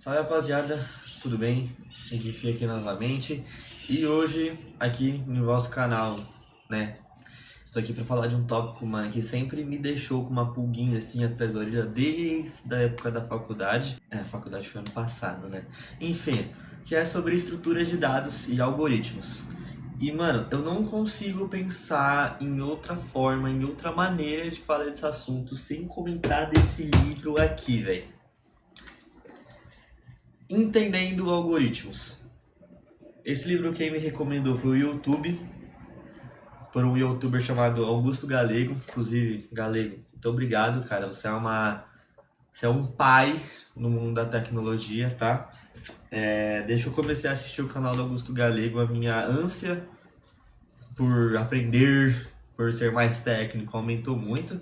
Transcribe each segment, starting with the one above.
Salve rapaziada, tudo bem? Edifi aqui novamente e hoje aqui no nosso canal, né? Estou aqui para falar de um tópico, mano, que sempre me deixou com uma pulguinha assim atrás da orelha desde a época da faculdade. A faculdade foi ano passado, né? Enfim, que é sobre estruturas de dados e algoritmos. E, mano, eu não consigo pensar em outra forma, em outra maneira de falar desse assunto sem comentar desse livro aqui, velho. Entendendo algoritmos. Esse livro quem me recomendou foi o YouTube, por um youtuber chamado Augusto Galego. Inclusive, Galego, muito obrigado, cara. Você é um pai no mundo da tecnologia, tá? Desde que eu comecei a assistir o canal do Augusto Galego, a minha ânsia por aprender, por ser mais técnico, aumentou muito.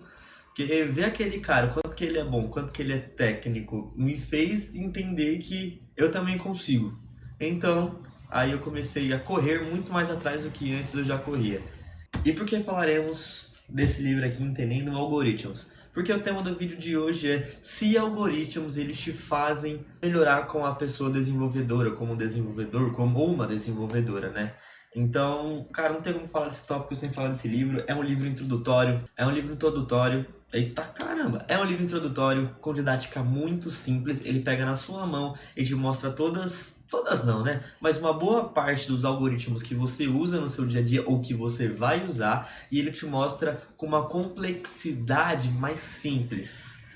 Porque ver aquele cara, quanto que ele é bom, quanto que ele é técnico, me fez entender que eu também consigo. Então, aí eu comecei a correr muito mais atrás do que antes eu já corria. E por que falaremos desse livro aqui, Entendendo Algoritmos? Porque o tema do vídeo de hoje é se algoritmos eles te fazem melhorar como a pessoa desenvolvedora, como um desenvolvedor, como uma desenvolvedora, né? Então, cara, não tem como falar desse tópico sem falar desse livro. É um livro introdutório, Eita caramba! É um livro introdutório com didática muito simples. Ele pega na sua mão e te mostra todas não, né? Mas uma boa parte dos algoritmos que você usa no seu dia a dia ou que você vai usar, e ele te mostra com uma complexidade mais simples.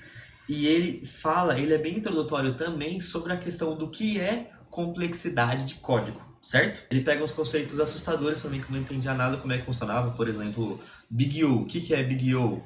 E ele é bem introdutório também sobre a questão do que é complexidade de código, certo? Ele pega uns conceitos assustadores para mim que eu não entendia nada como é que funcionava, por exemplo, Big O, o que é Big O?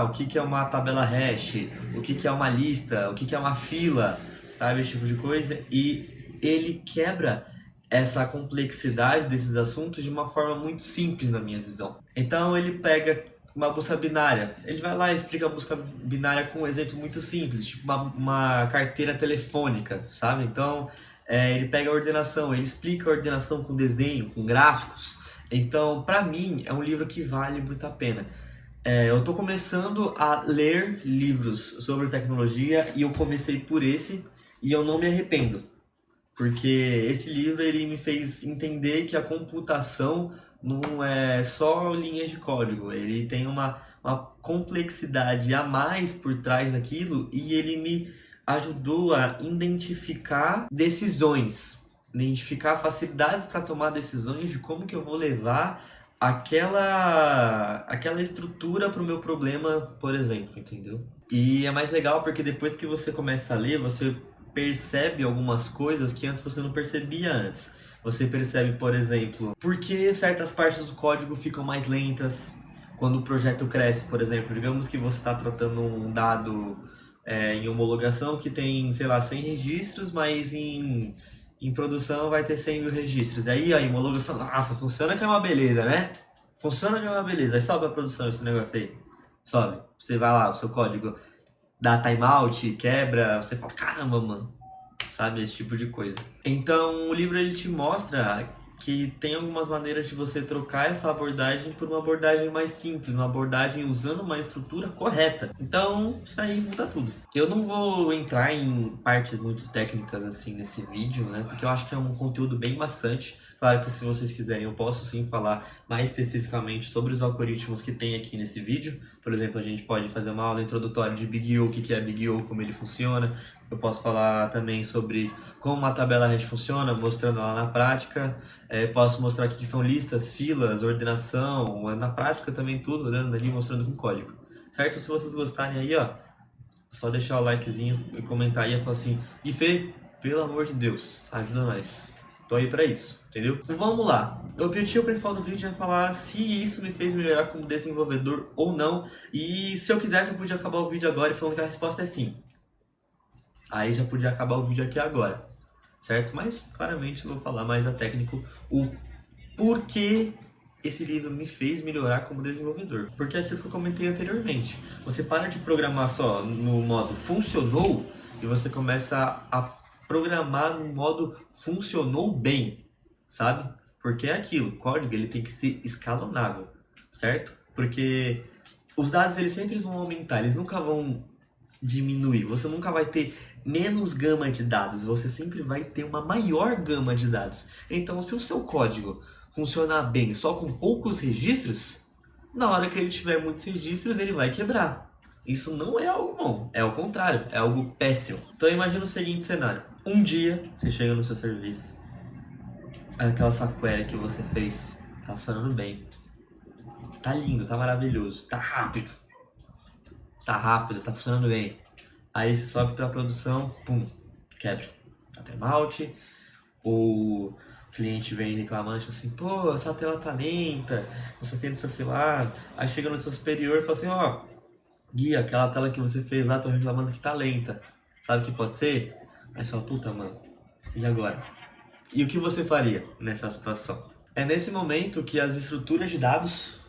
O que é uma tabela hash? O que é uma lista? O que é uma fila? Sabe, esse tipo de coisa. E ele quebra essa complexidade desses assuntos de uma forma muito simples na minha visão. Então ele pega uma busca binária. Ele vai lá e explica a busca binária com um exemplo muito simples, tipo uma carteira telefônica, sabe? Então, ele pega a ordenação, ele explica a ordenação com desenho, com gráficos. Então, para mim, é um livro que vale muito a pena. Eu estou começando a ler livros sobre tecnologia e eu comecei por esse e eu não me arrependo. Porque esse livro ele me fez entender que a computação não é só linhas de código, ele tem uma complexidade a mais por trás daquilo e ele me ajudou a identificar decisões, identificar facilidades para tomar decisões de como que eu vou levar aquela estrutura para o meu problema, por exemplo, entendeu? E é mais legal porque depois que você começa a ler, você percebe algumas coisas que antes você não percebia antes. Você percebe, por exemplo, por que certas partes do código ficam mais lentas quando o projeto cresce, por exemplo. Digamos que você está tratando um dado em homologação que tem, sei lá, 100 registros, mas em produção vai ter 100 mil registros. E aí a homologação, nossa, funciona que é uma beleza, né? Funciona que é uma beleza. Aí sobe a produção esse negócio aí. Sobe. Você vai lá, o seu código dá timeout, quebra, você fala, caramba, mano, sabe, esse tipo de coisa. Então, o livro ele te mostra que tem algumas maneiras de você trocar essa abordagem por uma abordagem mais simples, uma abordagem usando uma estrutura correta. Então, isso aí muda tudo. Eu não vou entrar em partes muito técnicas assim nesse vídeo, né, porque eu acho que é um conteúdo bem maçante. Claro que se vocês quiserem eu posso sim falar mais especificamente sobre os algoritmos que tem aqui nesse vídeo. Por exemplo, a gente pode fazer uma aula introdutória de Big O, o que é Big O, como ele funciona. Eu posso falar também sobre como uma tabela hash funciona, mostrando lá na prática. Posso mostrar aqui que são listas, filas, ordenação, na prática também tudo, olhando ali, mostrando com código. Certo? Se vocês gostarem aí, ó, só deixar o likezinho e comentar aí e falar assim, Gui, pelo amor de Deus, ajuda nós. Tô aí pra isso, entendeu? Vamos lá. O objetivo principal do vídeo é falar se isso me fez melhorar como desenvolvedor ou não. E se eu quisesse, eu podia acabar o vídeo agora e falando que a resposta é sim. Aí já podia acabar o vídeo aqui agora, certo? Mas claramente eu vou falar mais a técnico o porquê esse livro me fez melhorar como desenvolvedor. Porque é aquilo que eu comentei anteriormente. Você para de programar só no modo funcionou e você começa a programar no modo funcionou bem, sabe? Porque é aquilo, o código ele tem que ser escalonável, certo? Porque os dados eles sempre vão aumentar, eles nunca vão diminuir, você nunca vai ter menos gama de dados, você sempre vai ter uma maior gama de dados. Então, se o seu código funcionar bem só com poucos registros, na hora que ele tiver muitos registros, ele vai quebrar. Isso não é algo bom, é o contrário, é algo péssimo. Então imagina o seguinte cenário: um dia você chega no seu serviço, aquela query que você fez tá funcionando bem, tá lindo, tá maravilhoso, tá rápido, tá funcionando bem. Aí você sobe pra produção, pum, quebra. Até malte, o cliente vem reclamando, tipo assim, pô, essa tela tá lenta, não sei o que, não sei o que lá. Aí chega no seu superior e fala assim, ó, Gui, aquela tela que você fez lá, tô reclamando que tá lenta. Sabe o que pode ser? Aí você fala, puta, mano, e agora? E o que você faria nessa situação? É nesse momento que as estruturas de dados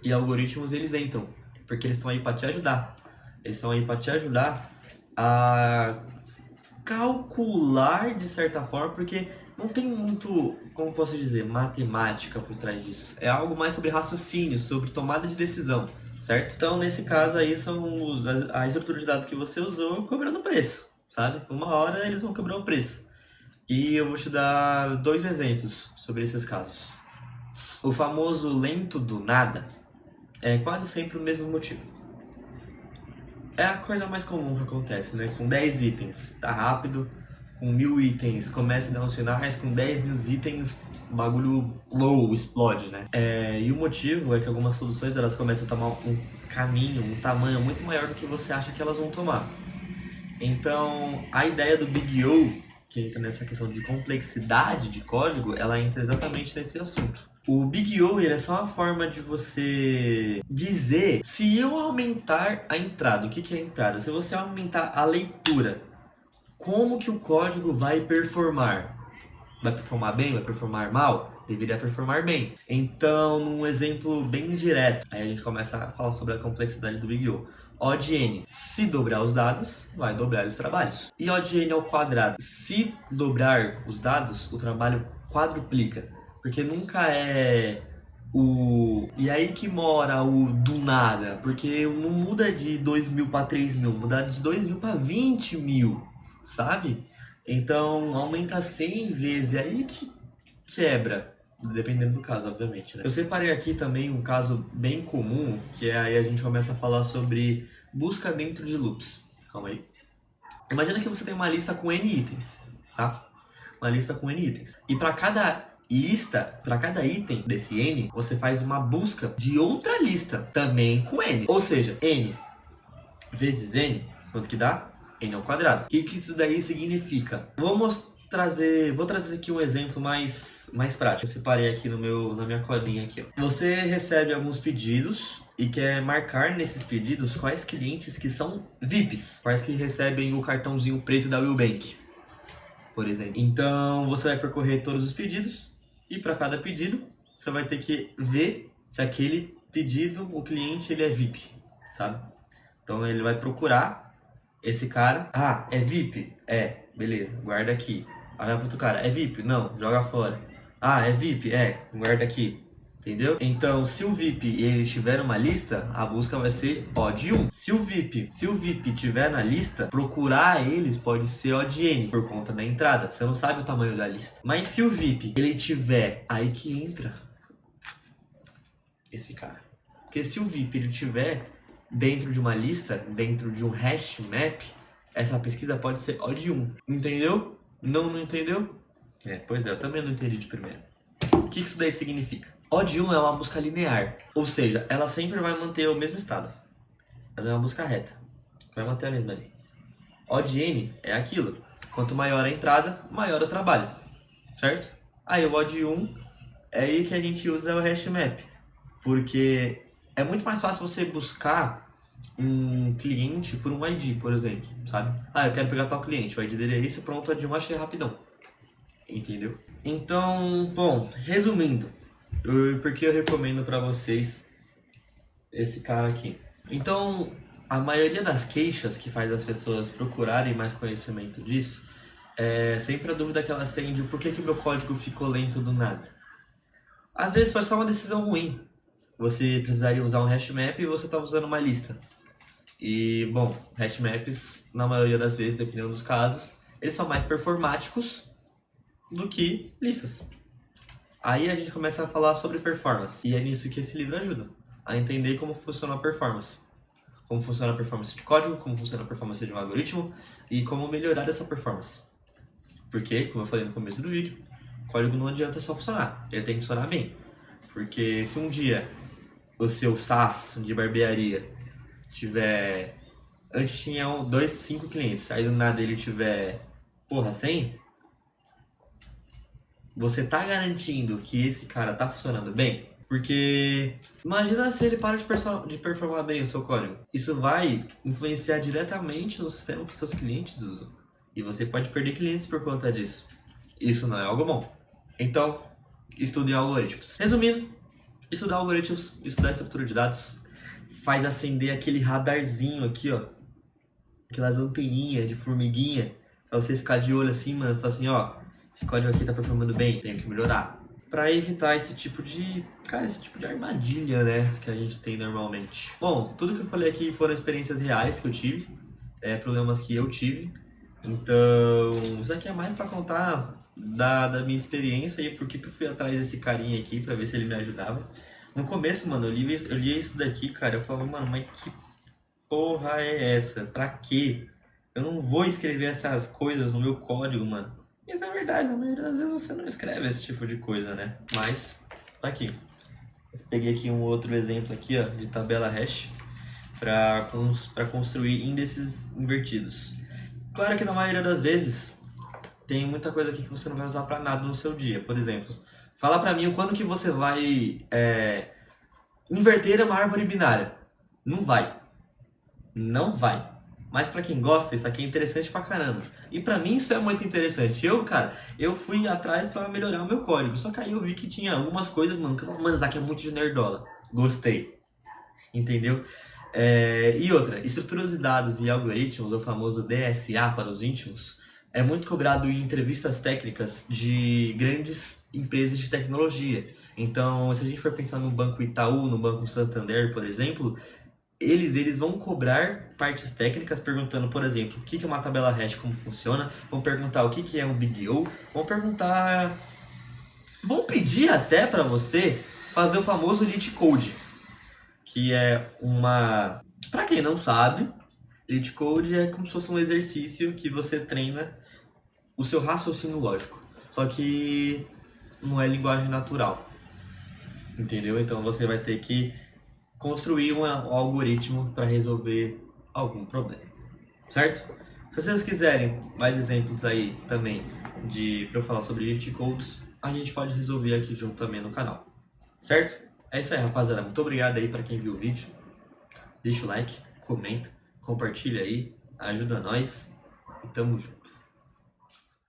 e algoritmos, eles entram. Porque eles estão aí para te ajudar. Eles estão aí para te ajudar a calcular de certa forma, porque não tem muito, como posso dizer, matemática por trás disso. É algo mais sobre raciocínio, sobre tomada de decisão, certo? Então, nesse caso aí, são a estrutura de dados que você usou cobrando preço, sabe? Uma hora eles vão cobrar o preço. E eu vou te dar 2 exemplos sobre esses casos. O famoso lento do nada é quase sempre o mesmo motivo. É a coisa mais comum que acontece, né? Com 10 itens, tá rápido. Com 1000 itens, começa a dar uns sinais. Com 10.000 itens, o bagulho explode, né? E o motivo é que algumas soluções elas começam a tomar um caminho, um tamanho muito maior do que você acha que elas vão tomar. Então, a ideia do Big O, que entra nessa questão de complexidade de código, ela entra exatamente nesse assunto. O Big O, ele é só uma forma de você dizer, se eu aumentar a entrada, o que é a entrada? Se você aumentar a leitura, como que o código vai performar? Vai performar bem? Vai performar mal? Deveria performar bem. Então, num exemplo bem direto, aí a gente começa a falar sobre a complexidade do Big O. O de n, se dobrar os dados, vai dobrar os trabalhos. E O de n ao quadrado, se dobrar os dados, o trabalho quadruplica. Porque nunca é o... E aí que mora o do nada. Porque não muda de 2.000 para 3.000, muda de 2.000 para 20.000, sabe? Então aumenta 100 vezes, é aí que quebra. Dependendo do caso, obviamente, né? Eu separei aqui também um caso bem comum, que é aí a gente começa a falar sobre busca dentro de loops. Calma aí. Imagina que você tem uma lista com N itens, tá? Uma lista com N itens. E para cada item desse N, você faz uma busca de outra lista também com N. Ou seja, N vezes N, quanto que dá? N ao quadrado. O que isso daí significa? Vou trazer aqui um exemplo mais prático. Eu separei aqui na minha colinha aqui, ó. Você recebe alguns pedidos e quer marcar nesses pedidos quais clientes que são VIPs, quais que recebem o cartãozinho preto da Willbank, por exemplo. Então você vai percorrer todos os pedidos e para cada pedido você vai ter que ver se aquele pedido, o cliente, ele é VIP, sabe? Então ele vai procurar esse cara. Ah, é VIP? É, beleza, guarda aqui. Aí vai pro outro cara, é VIP? Não, joga fora. Ah, é VIP? É, guarda aqui. Entendeu? Então, se o VIP ele tiver uma lista, a busca vai ser O de 1. Se o VIP tiver na lista, procurar eles pode ser O de N, por conta da entrada. Você não sabe o tamanho da lista. Mas se o VIP ele tiver, aí que entra esse cara. Porque se o VIP ele tiver dentro de uma lista, dentro de um hash map, essa pesquisa pode ser O de 1. Entendeu? Não entendeu? Pois é, eu também não entendi de primeiro. O que isso daí significa? O de 1 é uma busca linear, ou seja, ela sempre vai manter o mesmo estado. Ela é uma busca reta, vai manter a mesma ali. O de n é aquilo, quanto maior a entrada, maior o trabalho, certo? Aí o de 1 é aí que a gente usa o hash map, porque é muito mais fácil você buscar um cliente por um ID, por exemplo, sabe? Ah, eu quero pegar tal cliente, o ID dele é esse, pronto, o de 1 achei rapidão. Entendeu? Então, bom, resumindo, porque eu recomendo pra vocês esse cara aqui. Então, a maioria das queixas que faz as pessoas procurarem mais conhecimento disso é sempre a dúvida que elas têm de por que meu código ficou lento do nada. Às vezes foi só uma decisão ruim. Você precisaria usar um hash map e você estava usando uma lista. E, bom, hashmaps, na maioria das vezes, dependendo dos casos, eles são mais performáticos do que listas. Aí a gente começa a falar sobre performance. E é nisso que esse livro ajuda, a entender como funciona a performance. Como funciona a performance de código, como funciona a performance de um algoritmo e como melhorar essa performance. Porque, como eu falei no começo do vídeo, código não adianta só funcionar, ele tem que funcionar bem. Porque se um dia o seu SaaS de barbearia tiver... Antes tinha 5 clientes, aí do nada ele tiver, 100, você tá garantindo que esse cara tá funcionando bem? Porque imagina se ele para de performar bem o seu código. Isso vai influenciar diretamente no sistema que seus clientes usam. E você pode perder clientes por conta disso. Isso não é algo bom. Então, estude algoritmos. Resumindo, estudar algoritmos, estudar estrutura de dados, faz acender aquele radarzinho aqui, ó. Aquelas anteninhas de formiguinha. Pra você ficar de olho assim, mano. Falar assim, ó, esse código aqui tá performando bem, tenho que melhorar. Pra evitar esse tipo de armadilha, né, que a gente tem normalmente. Bom, tudo que eu falei aqui foram experiências reais que eu tive, problemas que eu tive. Então, isso aqui é mais pra contar da minha experiência e por que eu fui atrás desse carinha aqui pra ver se ele me ajudava. No começo, mano, eu li isso daqui, cara, eu falava, mano, mas que porra é essa? Pra quê? Eu não vou escrever essas coisas no meu código, mano. Isso é verdade, na maioria das vezes você não escreve esse tipo de coisa, né? Mas, tá aqui. Peguei aqui um outro exemplo aqui, ó, de tabela hash para construir índices invertidos. Claro que na maioria das vezes tem muita coisa aqui que você não vai usar para nada no seu dia. Por exemplo, fala para mim quando que você vai inverter uma árvore binária. Não vai. Não vai. Mas pra quem gosta, isso aqui é interessante pra caramba. E pra mim isso é muito interessante. Eu fui atrás pra melhorar o meu código. Só que aí eu vi que tinha algumas coisas, mano, que eu falei, mano, isso daqui é muito de nerdola. Gostei. Entendeu? E outra, estruturas de dados e algoritmos, o famoso DSA para os íntimos, é muito cobrado em entrevistas técnicas de grandes empresas de tecnologia. Então, se a gente for pensar no Banco Itaú, no Banco Santander, por exemplo, eles vão cobrar partes técnicas perguntando, por exemplo, o que é uma tabela hash, como funciona, vão perguntar o que é um Big O, vão pedir até para você fazer o famoso LeetCode, que é para quem não sabe, LeetCode é como se fosse um exercício que você treina o seu raciocínio lógico, só que não é linguagem natural, entendeu? Então você vai ter que construir um algoritmo para resolver algum problema, certo? Se vocês quiserem mais exemplos aí também para eu falar sobre LeetCodes, a gente pode resolver aqui junto também no canal, certo? É isso aí, rapaziada. Muito obrigado aí para quem viu o vídeo. Deixa o like, comenta, compartilha aí, ajuda nós e tamo junto.